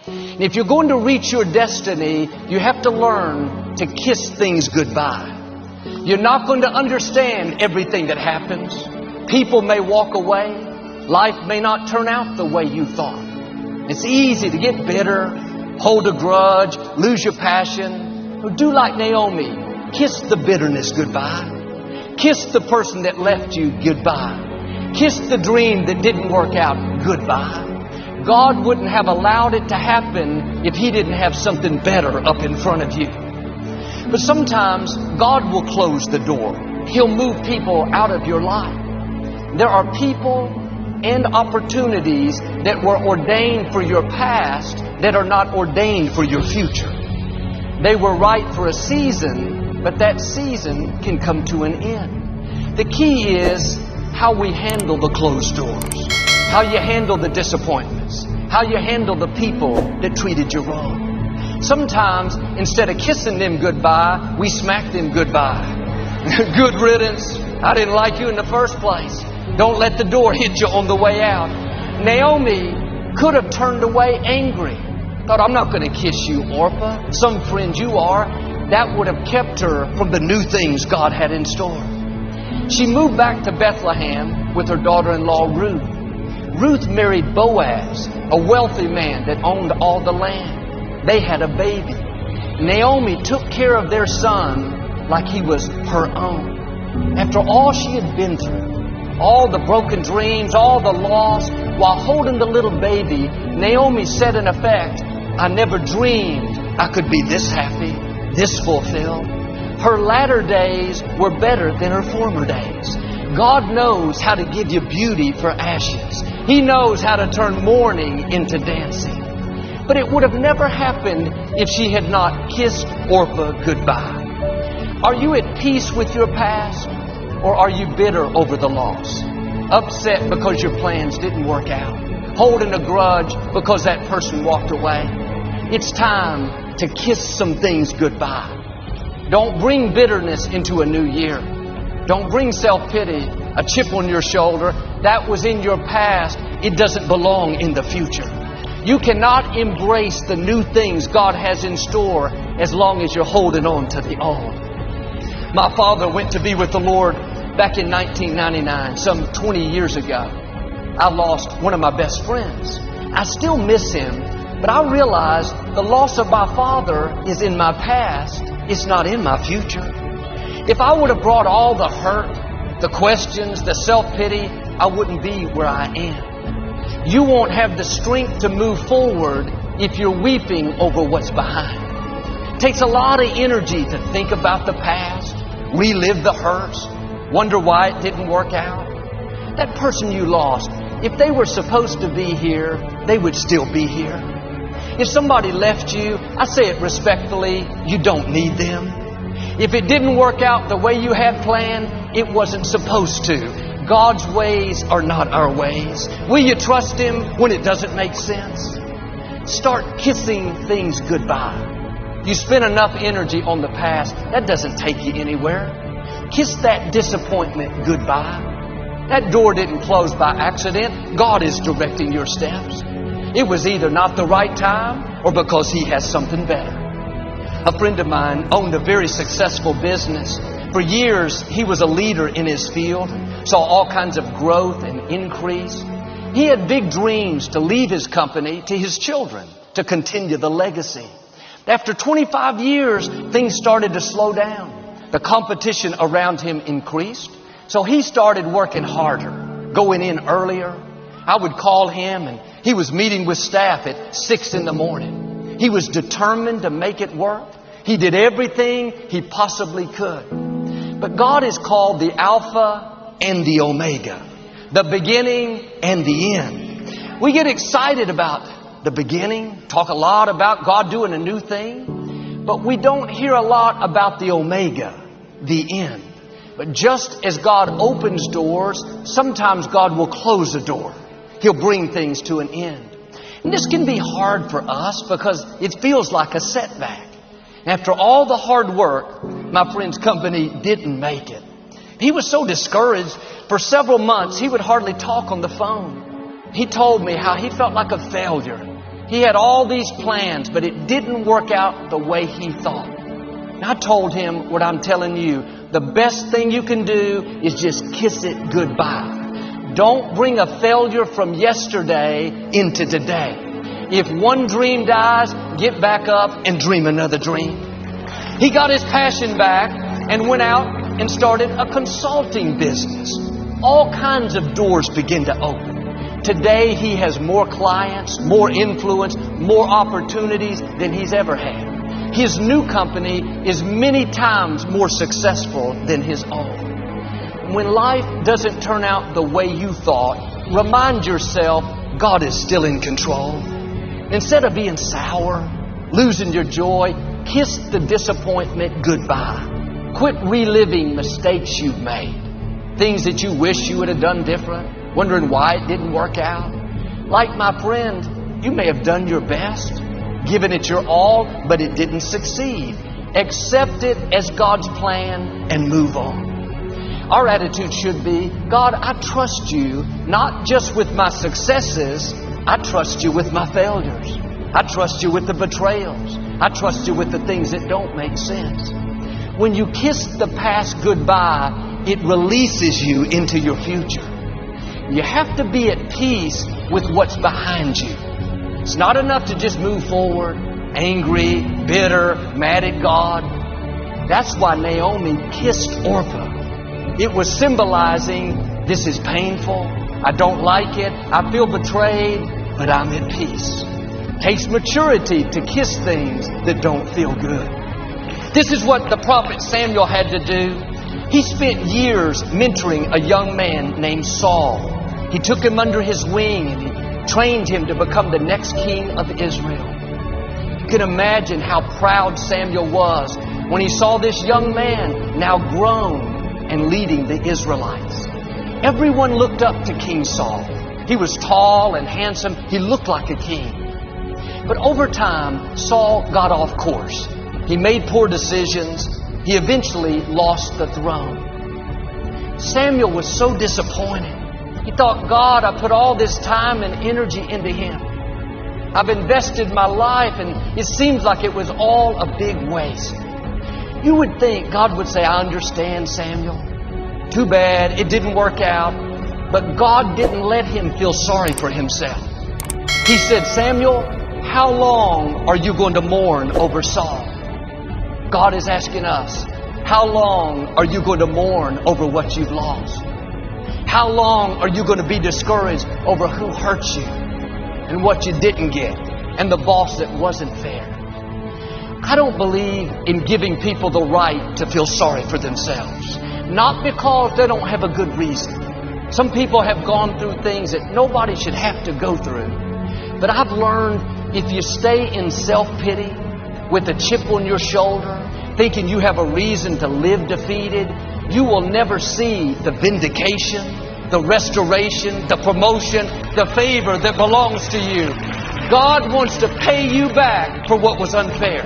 And if you're going to reach your destiny, you have to learn to kiss things goodbye. You're not going to understand everything that happens. People may walk away. Life may not turn out the way you thought. It's easy to get bitter, hold a grudge, lose your passion. Well, do like Naomi. Kiss the bitterness goodbye. Kiss the person that left you goodbye. Kiss the dream that didn't work out goodbye. God wouldn't have allowed it to happen if He didn't have something better up in front of you. But sometimes God will close the door. He'll move people out of your life. There are people and opportunities that were ordained for your past that are not ordained for your future. They were right for a season, but that season can come to an end. The key is how we handle the closed doors, how you handle the disappointments, how you handle the people that treated you wrong. Sometimes, instead of kissing them goodbye, we smack them goodbye. Good riddance. I didn't like you in the first place. Don't let the door hit you on the way out. Naomi could have turned away angry. Thought, I'm not going to kiss you, Orpah. Some friend you are. That would have kept her from the new things God had in store. She moved back to Bethlehem with her daughter-in-law, Ruth. Ruth married Boaz, a wealthy man that owned all the land. They had a baby. Naomi took care of their son like he was her own. After all she had been through, all the broken dreams, all the loss, while holding the little baby, Naomi said in effect, I never dreamed I could be this happy, this fulfilled. Her latter days were better than her former days. God knows how to give you beauty for ashes. He knows how to turn mourning into dancing. But it would have never happened if she had not kissed Orpah goodbye. Are you at peace with your past? Or are you bitter over the loss? Upset because your plans didn't work out? Holding a grudge because that person walked away? It's time to kiss some things goodbye. Don't bring bitterness into a new year. Don't bring self-pity, a chip on your shoulder. That was in your past. It doesn't belong in the future. You cannot embrace the new things God has in store as long as you're holding on to the old. My father went to be with the Lord back in 1999, some 20 years ago. I lost one of my best friends. I still miss him, but I realized the loss of my father is in my past. It's not in my future. If I would have brought all the hurt, the questions, the self-pity, I wouldn't be where I am. You won't have the strength to move forward if you're weeping over what's behind. It takes a lot of energy to think about the past, relive the hurts, wonder why it didn't work out. That person you lost, if they were supposed to be here, they would still be here. If somebody left you, I say it respectfully, you don't need them. If it didn't work out the way you had planned, it wasn't supposed to. God's ways are not our ways. Will you trust Him when it doesn't make sense? Start kissing things goodbye. You spend enough energy on the past, that doesn't take you anywhere. Kiss that disappointment goodbye. That door didn't close by accident. God is directing your steps. It was either not the right time or because He has something better. A friend of mine owned a very successful business. For years, he was a leader in his field, saw all kinds of growth and increase. He had big dreams to leave his company to his children, to continue the legacy. After 25 years, things started to slow down. The competition around him increased. So he started working harder, going in earlier. I would call him and he was meeting with staff at 6 in the morning. He was determined to make it work. He did everything he possibly could. But God is called the Alpha and the Omega, the beginning and the end. We get excited about the beginning, talk a lot about God doing a new thing, but we don't hear a lot about the Omega, the end. But just as God opens doors, sometimes God will close a door. He'll bring things to an end. And this can be hard for us because it feels like a setback. After all the hard work, my friend's company didn't make it. He was so discouraged. For several months, he would hardly talk on the phone. He told me how he felt like a failure. He had all these plans, but it didn't work out the way he thought. And I told him what I'm telling you. The best thing you can do is just kiss it goodbye. Don't bring a failure from yesterday into today. If one dream dies, get back up and dream another dream. He got his passion back and went out and started a consulting business. All kinds of doors began to open. Today he has more clients, more influence, more opportunities than he's ever had. His new company is many times more successful than his own. When life doesn't turn out the way you thought, remind yourself God is still in control. Instead of being sour, losing your joy, kiss the disappointment goodbye. Quit reliving mistakes you've made. Things that you wish you would have done different, wondering why it didn't work out. Like my friend, you may have done your best, given it your all, but it didn't succeed. Accept it as God's plan and move on. Our attitude should be, God, I trust you not just with my successes, I trust you with my failures. I trust you with the betrayals. I trust you with the things that don't make sense. When you kiss the past goodbye, it releases you into your future. You have to be at peace with what's behind you. It's not enough to just move forward, angry, bitter, mad at God. That's why Naomi kissed Orpah. It was symbolizing, this is painful, I don't like it, I feel betrayed, but I'm at peace. It takes maturity to kiss things that don't feel good. This is what the prophet Samuel had to do. He spent years mentoring a young man named Saul. He took him under his wing and he trained him to become the next king of Israel. You can imagine how proud Samuel was when he saw this young man now grown and leading the Israelites. Everyone looked up to King Saul. He was tall and handsome. He looked like a king. But over time, Saul got off course. He made poor decisions. He eventually lost the throne. Samuel was so disappointed. He thought, God, I put all this time and energy into him. I've invested my life and it seems like it was all a big waste. You would think God would say, I understand, Samuel. Too bad, it didn't work out. But God didn't let him feel sorry for himself. He said, Samuel, how long are you going to mourn over Saul? God is asking us, how long are you going to mourn over what you've lost? How long are you going to be discouraged over who hurt you and what you didn't get and the boss that wasn't fair? I don't believe in giving people the right to feel sorry for themselves. Not because they don't have a good reason. Some people have gone through things that nobody should have to go through. But I've learned if you stay in self-pity with a chip on your shoulder, thinking you have a reason to live defeated, you will never see the vindication, the restoration, the promotion, the favor that belongs to you. God wants to pay you back for what was unfair.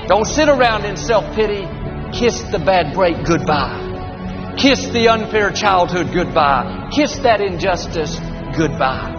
Don't sit around in self-pity. Kiss the bad break goodbye. Kiss the unfair childhood goodbye. Kiss that injustice goodbye.